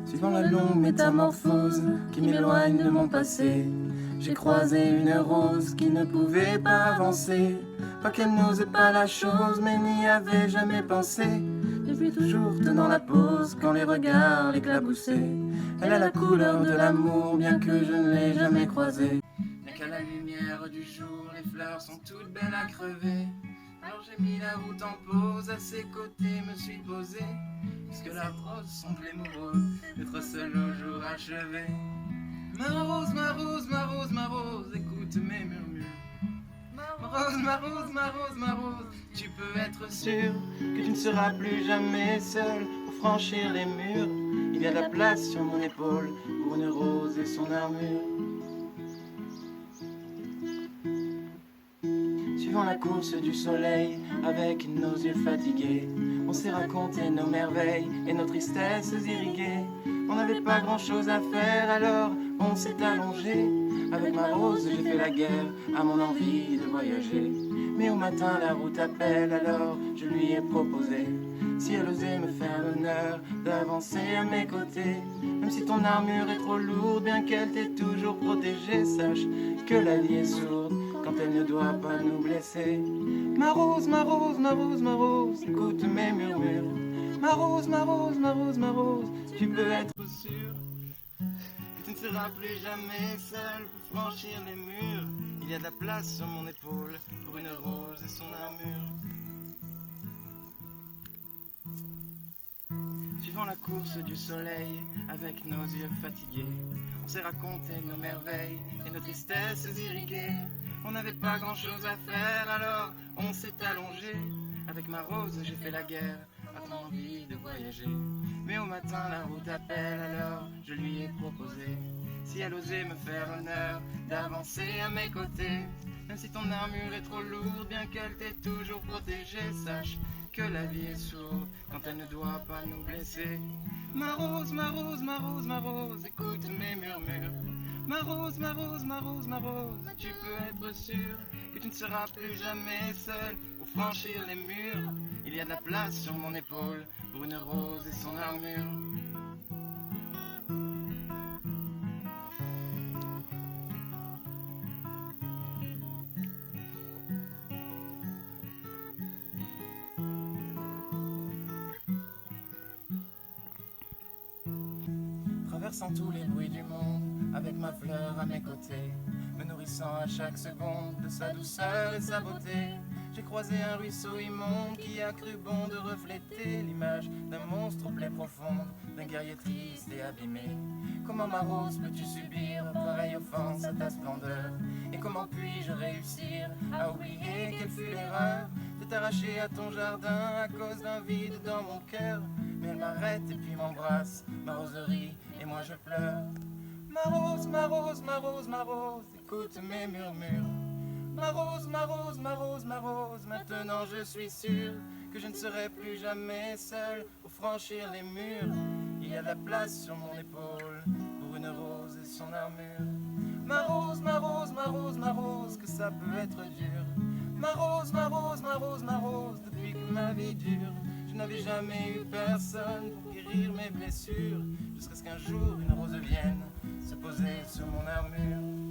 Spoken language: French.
Suivant la longue métamorphose qui m'éloigne de mon passé, j'ai croisé une rose qui ne pouvait pas avancer. Pas qu'elle n'osait pas la chose, mais n'y avait jamais pensé. Depuis toujours tenant la pose quand les regards l'éclaboussaient. Elle a la couleur de l'amour, bien que je ne l'ai jamais croisée. Bien qu'à la lumière du jour, les fleurs sont toutes belles à crever. Alors j'ai mis la route en pause, à ses côtés me suis posé. Puisque la rose semblait morose, d'être seule au jour achevé. Ma rose, ma rose, ma rose, ma rose, écoute mes murmures. Ma rose, ma rose, ma rose, ma rose, tu peux être sûr que tu ne seras plus jamais seule pour franchir les murs. Il y a de la place sur mon épaule pour une rose et son armure. Suivant la course du soleil, avec nos yeux fatigués, on s'est raconté nos merveilles et nos tristesses irriguées. On n'avait pas grand chose à faire, alors on s'est allongé. Avec ma rose, j'ai fait la guerre à mon envie de voyager. Mais au matin, la route appelle, alors je lui ai proposé, si elle osait me faire l'honneur d'avancer à mes côtés. Même si ton armure est trop lourde, bien qu'elle t'ait toujours protégée, sache que la vie est sourde quand elle ne doit pas nous blesser. Ma rose, ma rose, ma rose, ma rose, écoute mes murmures. Ma rose, ma rose, ma rose, ma rose, tu peux être sûr que tu ne seras plus jamais seule pour franchir les murs. Il y a de la place sur mon épaule pour une rose et son armure. Suivant la course du soleil, avec nos yeux fatigués, on s'est raconté nos merveilles et nos tristesses irriguées. On n'avait pas grand chose à faire, alors on s'est allongé. Avec ma rose, j'ai fait la guerre à ton envie de voyager. Mais au matin, la route appelle, alors je lui ai proposé, si elle osait me faire l'honneur d'avancer à mes côtés. Même si ton armure est trop lourde, bien qu'elle t'ait toujours protégée, sache que la vie est sourde quand elle ne doit pas nous blesser. Ma rose, ma rose, ma rose, ma rose, écoute mes murmures. Ma rose, ma rose, ma rose, ma rose, tu peux être sûr que tu ne seras plus jamais seule pour franchir les murs. Il y a de la place sur mon épaule pour une rose et son armure. Traversant tous les bruits du monde, avec ma fleur à mes côtés, me nourrissant à chaque seconde de sa douceur et sa beauté. J'ai croisé un ruisseau immonde qui a cru bon de refléter l'image d'un monstre aux plaies profondes, d'un guerrier triste et abîmé. Comment ma rose peux-tu subir pareille offense à ta splendeur? Et comment puis-je réussir à oublier quelle fut l'erreur de t'arracher à ton jardin à cause d'un vide dans mon cœur? Mais elle m'arrête et puis m'embrasse, ma roserie, et moi je pleure. Ma rose, ma rose, ma rose, ma rose, écoute mes murmures. Ma rose, ma rose, ma rose, ma rose, maintenant je suis sûr que je ne serai plus jamais seule pour franchir les murs. Il y a de la place sur mon épaule pour une rose et son armure. Ma rose, ma rose, ma rose, ma rose, que ça peut être dur. Ma rose, ma rose, ma rose, ma rose, depuis que ma vie dure, je n'avais jamais eu personne pour guérir mes blessures, jusqu'à ce qu'un jour une rose vienne se poser sur mon armure.